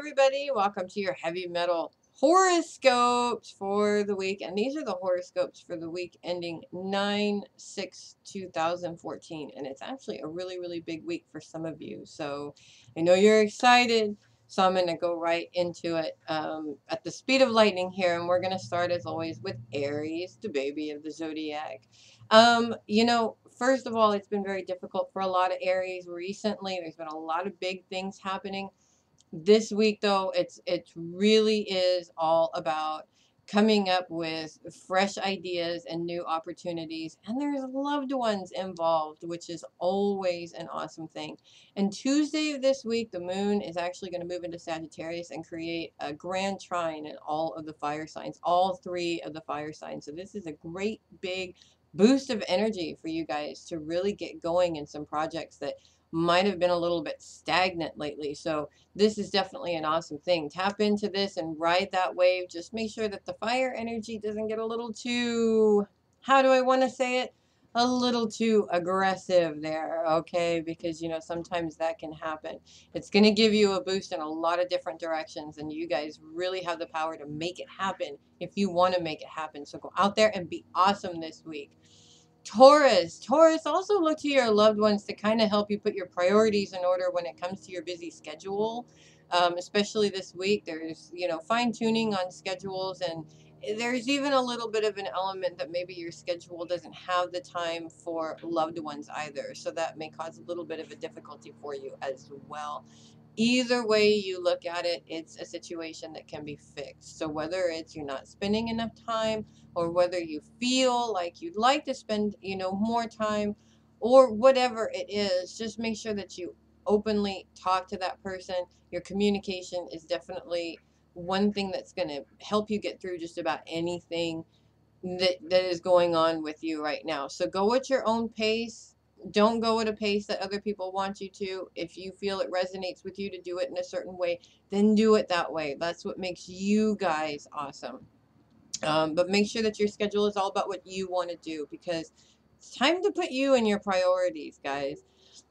everybody. Welcome to your heavy metal horoscopes for the week. And these are the horoscopes for the week ending 9/6/2014. And it's actually a really, really big week for some of you. So I know you're excited. So I'm going to go right into it at the speed of lightning here. And we're going to start, as always, with Aries, the baby of the zodiac. First of all, it's been very difficult for a lot of Aries recently. There's been a lot of big things happening. This week, though, it really is all about coming up with fresh ideas and new opportunities, and there's loved ones involved, which is always an awesome thing. And Tuesday of this week, the moon is actually going to move into Sagittarius and create a grand trine in all of the fire signs, all three of the fire signs. So this is a great big boost of energy for you guys to really get going in some projects that might have been a little bit stagnant lately. So this is definitely an awesome thing. Tap into this and ride that wave. Just make sure that the fire energy doesn't get a little too, how do I want to say it? A little too aggressive there, okay? Because, sometimes that can happen. It's going to give you a boost in a lot of different directions, and you guys really have the power to make it happen if you want to make it happen. So go out there and be awesome this week. Taurus, also look to your loved ones to kind of help you put your priorities in order when it comes to your busy schedule. Especially this week, there's, fine tuning on schedules, and there's even a little bit of an element that maybe your schedule doesn't have the time for loved ones either. So that may cause a little bit of a difficulty for you as well. Either way you look at it, it's a situation that can be fixed. So whether it's you're not spending enough time, or whether you feel like you'd like to spend, more time, or whatever it is, just make sure that you openly talk to that person. Your communication is definitely one thing that's going to help you get through just about anything that is going on with you right now. So go at your own pace. Don't go at a pace that other people want you to. If you feel it resonates with you to do it in a certain way, then do it that way. That's what makes you guys awesome. But make sure that your schedule is all about what you want to do, because it's time to put you in your priorities, guys.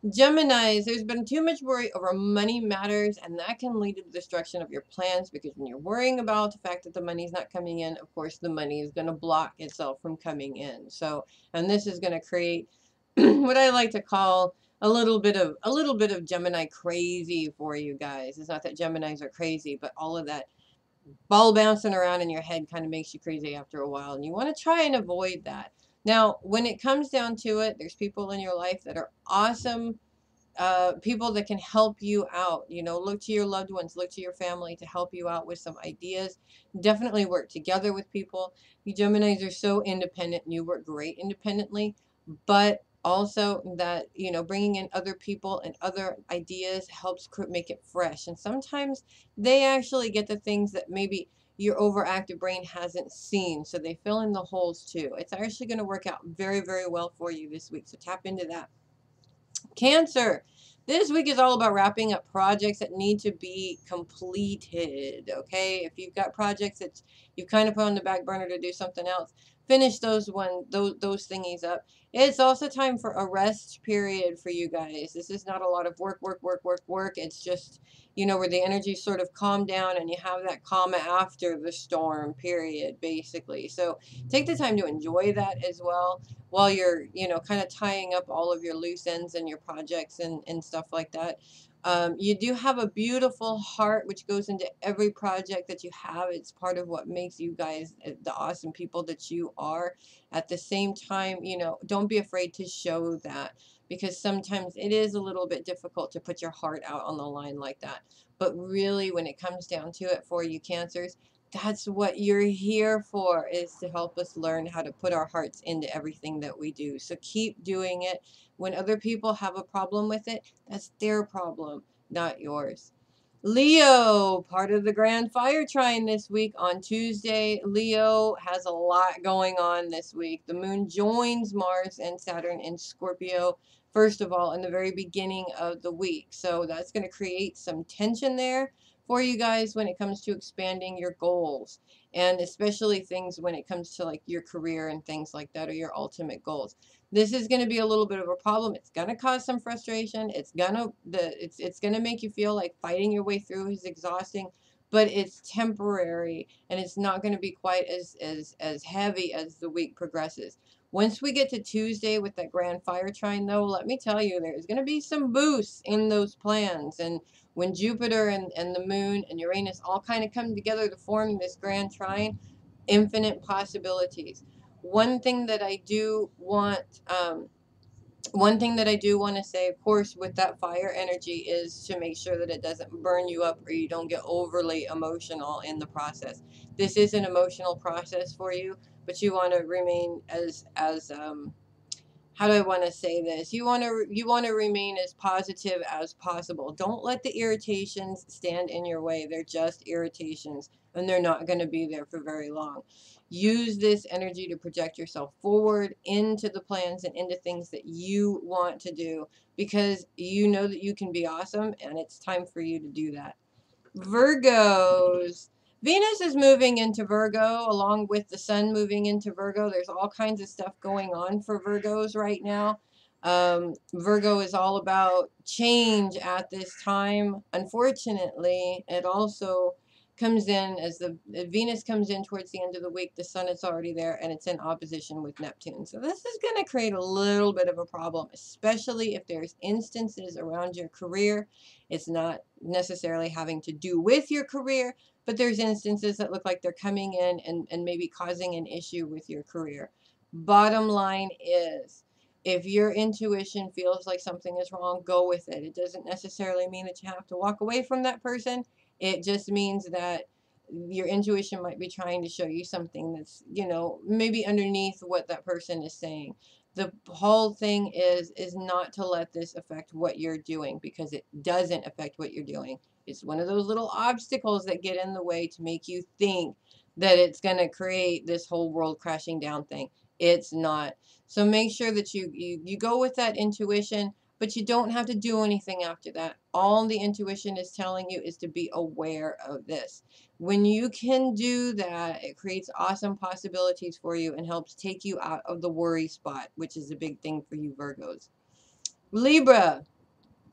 Geminis, there's been too much worry over money matters, and that can lead to the destruction of your plans, because when you're worrying about the fact that the money's not coming in, of course, the money is going to block itself from coming in. So, and this is going to create what I like to call a little bit of Gemini crazy for you guys. It's not that Geminis are crazy, but all of that ball bouncing around in your head kind of makes you crazy after a while, and you want to try and avoid that. Now, when it comes down to it, there's people in your life that are awesome, people that can help you out. Look to your loved ones, look to your family to help you out with some ideas. Definitely work together with people. You Geminis are so independent, and you work great independently, but also that, bringing in other people and other ideas helps make it fresh. And sometimes they actually get the things that maybe your overactive brain hasn't seen, so they fill in the holes too. It's actually going to work out very, very well for you this week, so tap into that. Cancer. This week is all about wrapping up projects that need to be completed, okay? If you've got projects that you've kind of put on the back burner to do something else, finish those thingies up. It's also time for a rest period for you guys. This is not a lot of work, work, work, work, work. It's just, where the energy sort of calm down and you have that calm after the storm period, basically. So take the time to enjoy that as well, while you're, kind of tying up all of your loose ends and your projects and stuff like that. You do have a beautiful heart, which goes into every project that you have. It's part of what makes you guys the awesome people that you are. At the same time, don't be afraid to show that, because sometimes it is a little bit difficult to put your heart out on the line like that. But really, when it comes down to it for you Cancers, that's what you're here for, is to help us learn how to put our hearts into everything that we do. So keep doing it. When other people have a problem with it, that's their problem, not yours. Leo, part of the Grand Fire Trine this week on Tuesday. Leo has a lot going on this week. The moon joins Mars and Saturn in Scorpio, first of all, in the very beginning of the week. So that's going to create some tension there. for you guys when it comes to expanding your goals, and especially things when it comes to like your career and things like that, or your ultimate goals. This is going to be a little bit of a problem. It's going to cause some frustration. It's going to make you feel like fighting your way through is exhausting, but it's temporary, and it's not going to be quite as heavy as the week progresses. Once we get to Tuesday with that grand fire trine, though, let me tell you, there's going to be some boosts in those plans. And when Jupiter and the moon and Uranus all kind of come together to form this grand trine, infinite possibilities. One thing that I do want, one thing that I do want to say, of course, with that fire energy is to make sure that it doesn't burn you up or you don't get overly emotional in the process. This is an emotional process for you, but you want to remain as how do I want to say this? You want to remain as positive as possible. Don't let the irritations stand in your way. They're just irritations, and they're not going to be there for very long. Use this energy to project yourself forward into the plans and into things that you want to do, because you know that you can be awesome, and it's time for you to do that. Virgos. Venus is moving into Virgo along with the sun moving into Virgo. There's all kinds of stuff going on for Virgos right now. Virgo is all about change at this time. Unfortunately, it also comes in as the Venus comes in towards the end of the week. The sun is already there, and it's in opposition with Neptune. So this is going to create a little bit of a problem, especially if there's instances around your career. It's not necessarily having to do with your career, but there's instances that look like they're coming in and maybe causing an issue with your career. Bottom line is, if your intuition feels like something is wrong, go with it. It doesn't necessarily mean that you have to walk away from that person. It just means that your intuition might be trying to show you something that's, maybe underneath what that person is saying. The whole thing is not to let this affect what you're doing, because it doesn't affect what you're doing. It's one of those little obstacles that get in the way to make you think that it's going to create this whole world crashing down thing. It's not. So make sure that you go with that intuition, but you don't have to do anything after that. All the intuition is telling you is to be aware of this. When you can do that, it creates awesome possibilities for you and helps take you out of the worry spot, which is a big thing for you Virgos. Libra.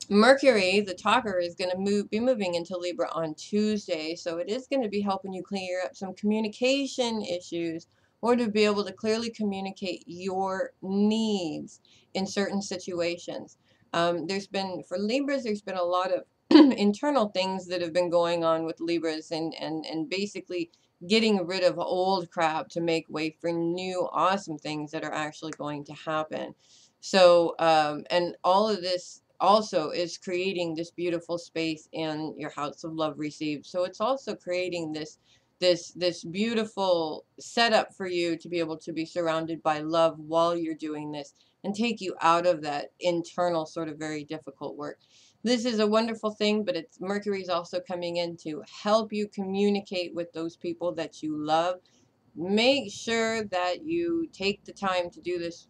Mercury, the talker, is going to be moving into Libra on Tuesday, so it is going to be helping you clear up some communication issues, or to be able to clearly communicate your needs in certain situations. For Libras, there's been a lot of internal things that have been going on with Libras, and basically getting rid of old crap to make way for new awesome things that are actually going to happen. So, and all of this also is creating this beautiful space in your house of love received. So it's also creating this beautiful setup for you to be able to be surrounded by love while you're doing this, and take you out of that internal sort of very difficult work. This is a wonderful thing, but Mercury's also coming in to help you communicate with those people that you love. Make sure that you take the time to do this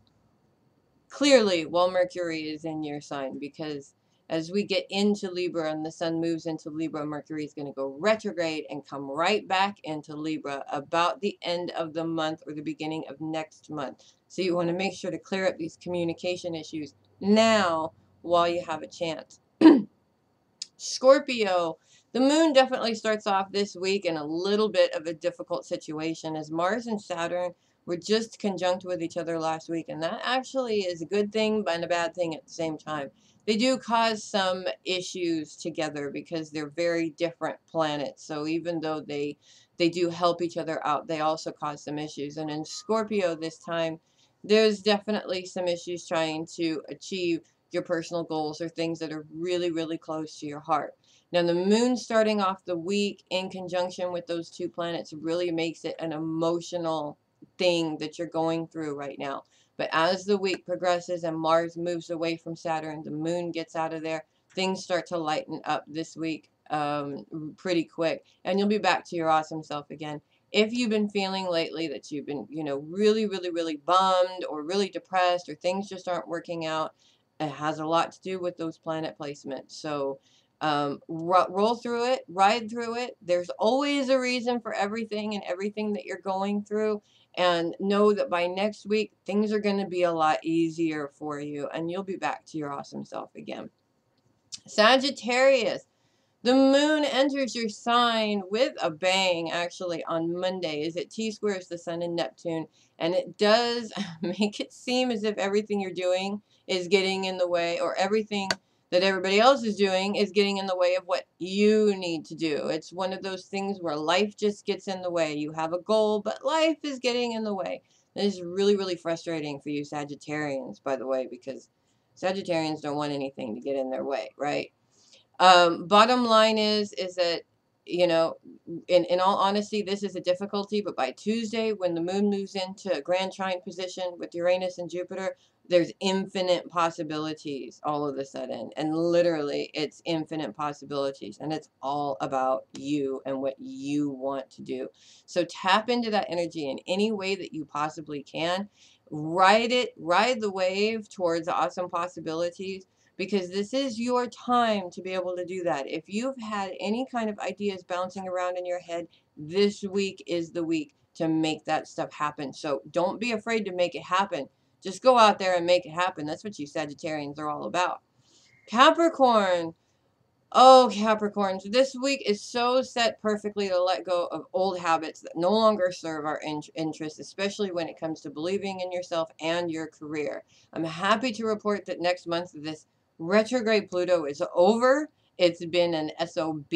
clearly while Mercury is in your sign, because as we get into Libra and the sun moves into Libra, Mercury is going to go retrograde and come right back into Libra about the end of the month or the beginning of next month. So you want to make sure to clear up these communication issues now while you have a chance. Scorpio. The moon definitely starts off this week in a little bit of a difficult situation, as Mars and Saturn were just conjunct with each other last week, and that actually is a good thing and a bad thing at the same time. They do cause some issues together because they're very different planets. So even though they do help each other out, they also cause some issues. And in Scorpio this time, there's definitely some issues trying to achieve your personal goals or things that are really, really close to your heart. Now, the moon starting off the week in conjunction with those two planets really makes it an emotional thing that you're going through right now. But as the week progresses and Mars moves away from Saturn, the moon gets out of there, things start to lighten up this week pretty quick, and you'll be back to your awesome self again. If you've been feeling lately that you've been, really, really, really bummed or really depressed, or things just aren't working out, it has a lot to do with those planet placements. So Roll through it, ride through it. There's always a reason for everything and everything that you're going through. And know that by next week, things are going to be a lot easier for you and you'll be back to your awesome self again. Sagittarius. The moon enters your sign with a bang, actually, on Monday, as it T-squares the sun and Neptune, and it does make it seem as if everything you're doing is getting in the way, or everything that everybody else is doing is getting in the way of what you need to do. It's one of those things where life just gets in the way. You have a goal, but life is getting in the way. This is really, really frustrating for you Sagittarians, by the way, because Sagittarians don't want anything to get in their way, right? Bottom line is that, you know, in all honesty, this is a difficulty, but by Tuesday, when the moon moves into a grand trine position with Uranus and Jupiter, there's infinite possibilities all of a sudden. And literally, it's infinite possibilities. And it's all about you and what you want to do. So tap into that energy in any way that you possibly can. Ride it, ride the wave towards awesome possibilities, because this is your time to be able to do that. If you've had any kind of ideas bouncing around in your head, this week is the week to make that stuff happen. So don't be afraid to make it happen. Just go out there and make it happen. That's what you Sagittarians are all about. Capricorn. Oh, Capricorns, this week is so set perfectly to let go of old habits that no longer serve our interests, especially when it comes to believing in yourself and your career. I'm happy to report that next month this retrograde Pluto is over. It's been an SOB,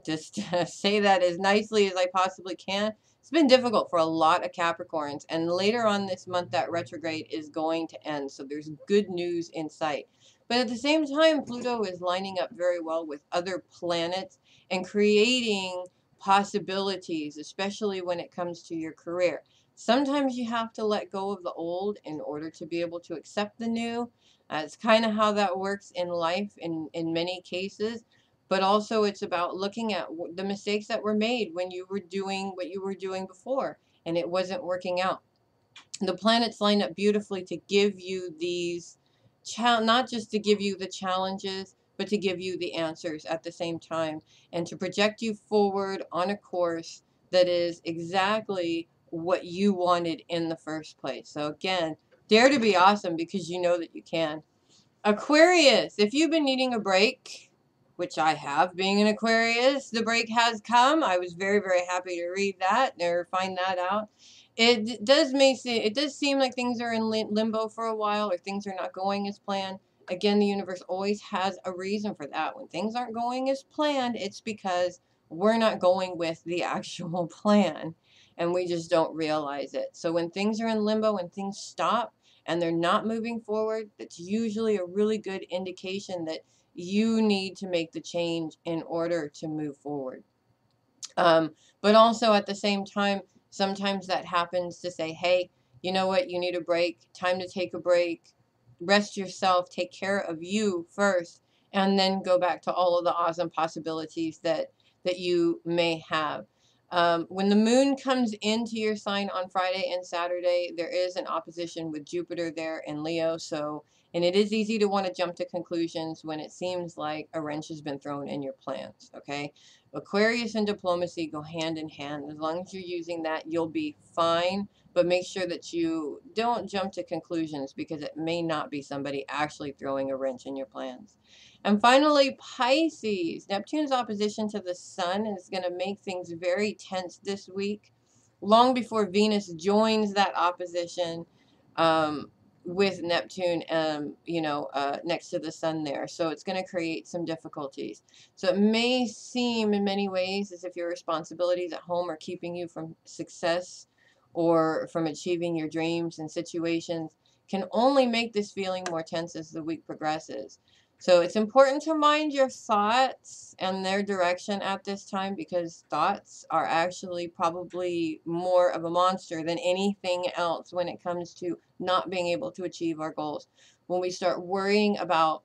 just to say that as nicely as I possibly can. It's been difficult for a lot of Capricorns, and later on this month that retrograde is going to end, so there's good news in sight. But at the same time, Pluto is lining up very well with other planets and creating possibilities, especially when it comes to your career. Sometimes you have to let go of the old in order to be able to accept the new. It's kind of how that works in life in many cases. But also it's about looking at the mistakes that were made when you were doing what you were doing before and it wasn't working out. The planets line up beautifully to give you these not just to give you the challenges, but to give you the answers at the same time and to project you forward on a course that is exactly what you wanted in the first place. So again, dare to be awesome because you know that you can. Aquarius, if you've been needing a break, which I have, being an Aquarius, the break has come. I was very, very happy to read that or find that out. It does seem like things are in limbo for a while, or things are not going as planned. Again, the universe always has a reason for that. When things aren't going as planned, it's because we're not going with the actual plan, and we just don't realize it. So when things are in limbo and things stop, and they're not moving forward, that's usually a really good indication that you need to make the change in order to move forward. But also at the same time, sometimes that happens to say, hey, you know what? You need a break. Time to take a break. Rest yourself. Take care of you first, and then go back to all of the awesome possibilities that you may have. When the moon comes into your sign on Friday and Saturday, there is an opposition with Jupiter there in Leo. So, and it is easy to want to jump to conclusions when it seems like a wrench has been thrown in your plans. Okay. Aquarius and diplomacy go hand in hand. As long as you're using that, you'll be fine. But make sure that you don't jump to conclusions because it may not be somebody actually throwing a wrench in your plans. And finally, Pisces. Neptune's opposition to the sun is going to make things very tense this week, long before Venus joins that opposition with Neptune, next to the sun there. So it's going to create some difficulties. So it may seem in many ways as if your responsibilities at home are keeping you from success or from achieving your dreams, and situations can only make this feeling more tense as the week progresses. So it's important to mind your thoughts and their direction at this time, because thoughts are actually probably more of a monster than anything else when it comes to not being able to achieve our goals. When we start worrying about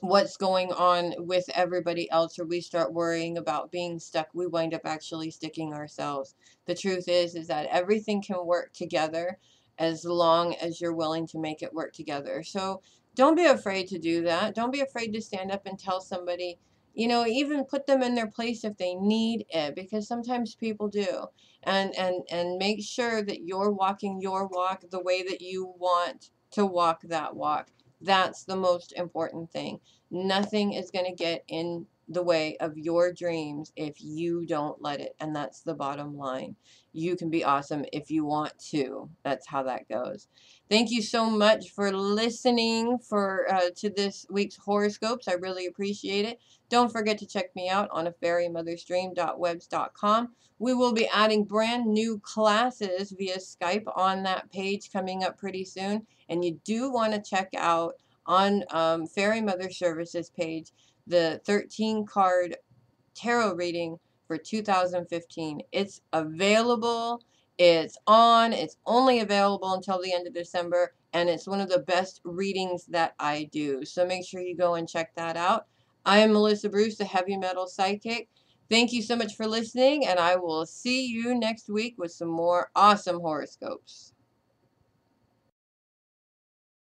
what's going on with everybody else, or we start worrying about being stuck, we wind up actually sticking ourselves. The truth is that everything can work together as long as you're willing to make it work together. So don't be afraid to do that. Don't be afraid to stand up and tell somebody, You know, even put them in their place if they need it, because sometimes people do. And make sure that you're walking your walk the way that you want to walk that walk. That's the most important thing. Nothing is going to get in the way of your dreams if you don't let it. And that's the bottom line. You can be awesome if you want to. That's how that goes. Thank you so much for listening to this week's horoscopes. I really appreciate it. Don't forget to check me out on afairymotherstream.webs.com. We will be adding brand new classes via Skype on that page coming up pretty soon. And you do want to check out on Fairy Mother Services page the 13 card tarot reading for 2015. It's available. It's on. It's only available until the end of December. And it's one of the best readings that I do. So make sure you go and check that out. I am Melissa Bruce, the Heavy Metal Psychic. Thank you so much for listening, and I will see you next week with some more awesome horoscopes.